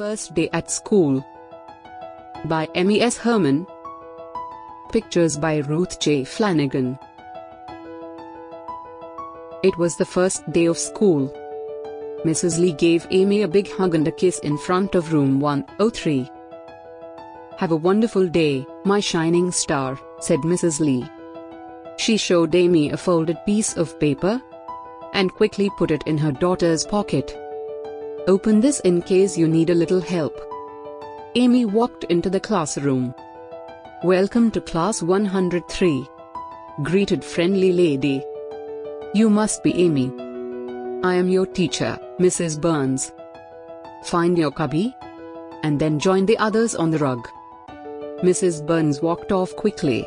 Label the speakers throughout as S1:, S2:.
S1: First Day at School by Emmy S. Herman. Pictures by Ruth J. Flanagan. It was the first day of school. Mrs. Lee gave Amy a big hug and a kiss in front of room 103. "Have a wonderful day, my shining star," said Mrs. Lee. She showed Amy a folded piece of paper and quickly put it in her daughter's pocket. "Open this in case you need a little help." Amy walked into the classroom. "Welcome to class 103," greeted friendly lady. "You must be Amy. I am your teacher, Mrs. Burns. Find your cubby and then join the others on the rug." Mrs. Burns walked off quickly.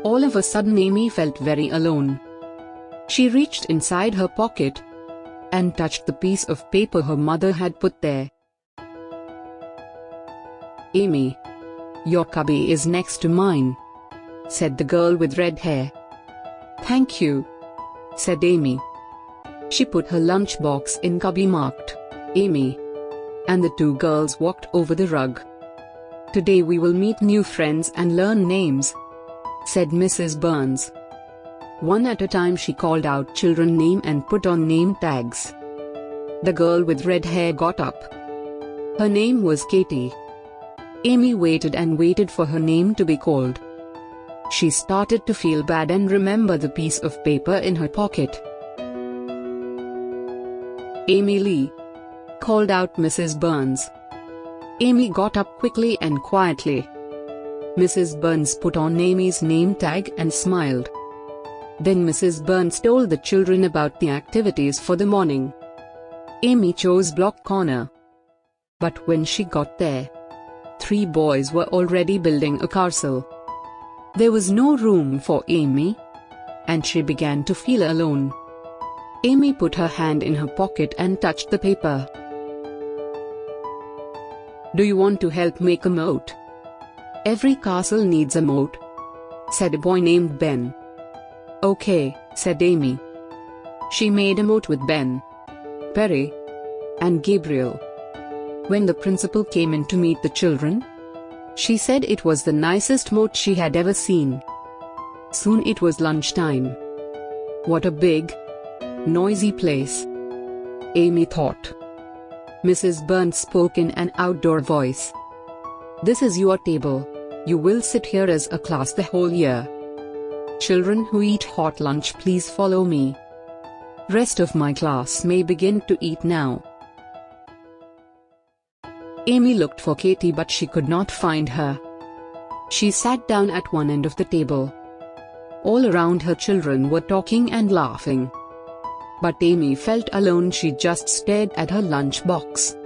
S1: All of a sudden Amy felt very alone. She reached inside her pocket and touched the piece of paper her mother had put there. "Amy, your cubby is next to mine," said the girl with red hair. "Thank you," said Amy. She put her lunchbox in cubby marked Amy, and the two girls walked over the rug. "Today we will meet new friends and learn names," said Mrs. Burns. One at a time she called out children's name and put on name tags. The girl with red hair got up. Her name was Katie. Amy waited and waited for her name to be called. She started to feel bad and remember the piece of paper in her pocket. "Amy Lee," called out Mrs. Burns. Amy got up quickly and quietly. Mrs. Burns put on Amy's name tag and smiled. Then Mrs. Burns told the children about the activities for the morning. Amy chose block corner. But when she got there, 3 boys were already building a castle. There was no room for Amy, and she began to feel alone. Amy put her hand in her pocket and touched the paper. "Do you want to help make a moat?" "Every castle needs a moat," said a boy named Ben. "Okay," said Amy. She made a moat with Ben, Perry, and Gabriel. When the principal came in to meet the children, she said it was the nicest moat she had ever seen. Soon it was lunchtime. What a big, noisy place, Amy thought. Mrs. Burns spoke in an outdoor voice. "This is your table. You will sit here as a class the whole year. Children who eat hot lunch, please follow me. Rest of my class may begin to eat now." Amy looked for Katie but she could not find her. She sat down at one end of the table. All around her children were talking and laughing. But Amy felt alone. She just stared at her lunch box.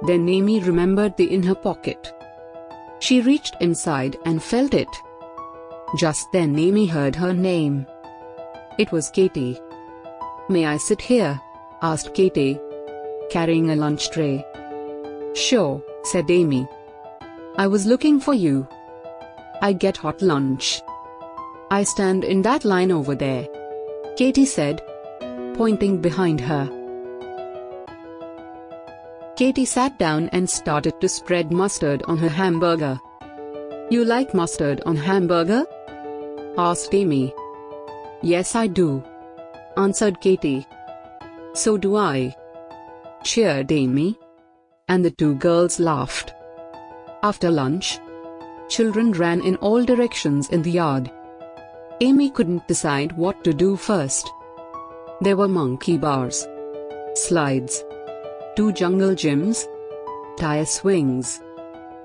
S1: Then Amy remembered the in her pocket. She reached inside and felt it. Just then Amy heard her name. It was Katie. "May I sit here?" asked Katie, carrying a lunch tray. "Sure," said Amy. "I was looking for you. I get hot lunch. I stand in that line over there," Katie said, pointing behind her. Katie sat down and started to spread mustard on her hamburger. "You like mustard on hamburger?" asked Amy. "Yes, I do," answered Katie. "So do I," cheered Amy, and the two girls laughed. After lunch, children ran in all directions in the yard. Amy couldn't decide what to do first. There were monkey bars, slides, 2 jungle gyms, tire swings,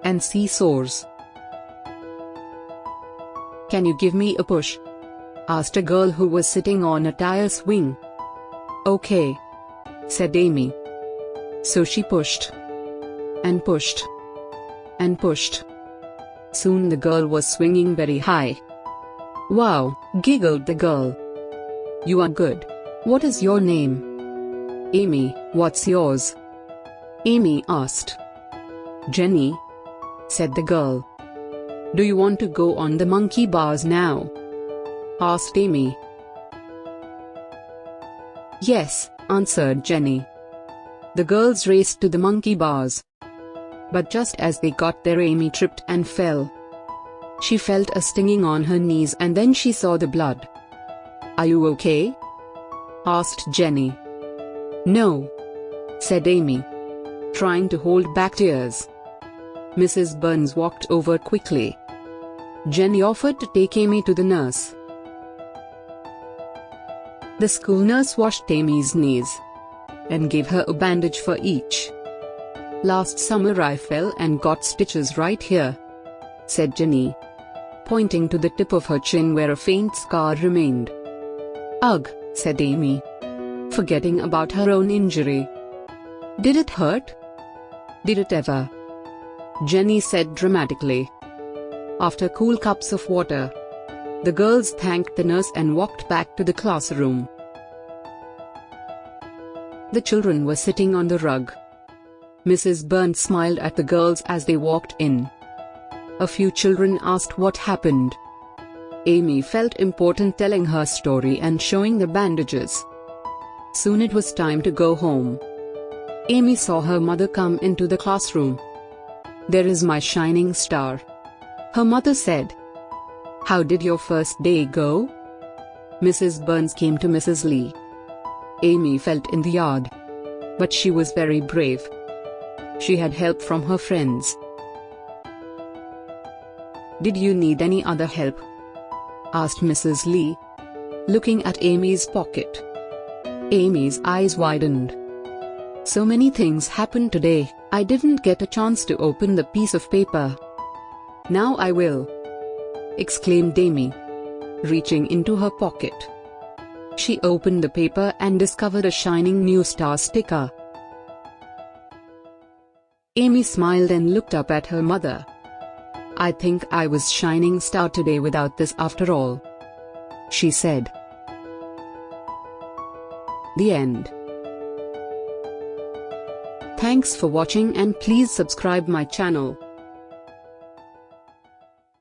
S1: and seesaws. "Can you give me a push?" asked a girl who was sitting on a tire swing. "Okay," said Amy. So she pushed and pushed and pushed. Soon the girl was swinging very high. "Wow," giggled the girl. "You are good. What is your name?" "Amy, what's yours?" Amy asked. "Jenny," said the girl. "Do you want to go on the monkey bars now?" asked Amy. "Yes," answered Jenny. The girls raced to the monkey bars. But just as they got there, Amy tripped and fell. She felt a stinging on her knees and then she saw the blood. "Are you okay?" asked Jenny. "No," said Amy, trying to hold back tears. Mrs. Burns walked over quickly. Jenny offered to take Amy to the nurse. The school nurse washed Amy's knees and gave her a bandage for each. "Last summer I fell and got stitches right here," said Jenny, pointing to the tip of her chin where a faint scar remained. "Ugh," said Amy, forgetting about her own injury. "Did it hurt?" "Did it ever?" Jenny said dramatically. After cool cups of water, the girls thanked the nurse and walked back to the classroom. The children were sitting on the rug. Mrs. Burns smiled at the girls as they walked in. A few children asked what happened. Amy felt important telling her story and showing the bandages. Soon it was time to go home. Amy saw her mother come into the classroom. "There is my shining star," her mother said. "How did your first day go?" Mrs. Burns came to Mrs. Lee. Amy felt in the yard, but she was very brave. She had help from her friends. "Did you need any other help?" asked Mrs. Lee, looking at Amy's pocket. Amy's eyes widened. "So many things happened today, I didn't get a chance to open the piece of paper. Now I will," exclaimed Amy, reaching into her pocket. She opened the paper and discovered a shining new star sticker. Amy smiled and looked up at her mother. "I think I was shining star today without this after all," she said. The end. Thanks for watching and please subscribe my channel.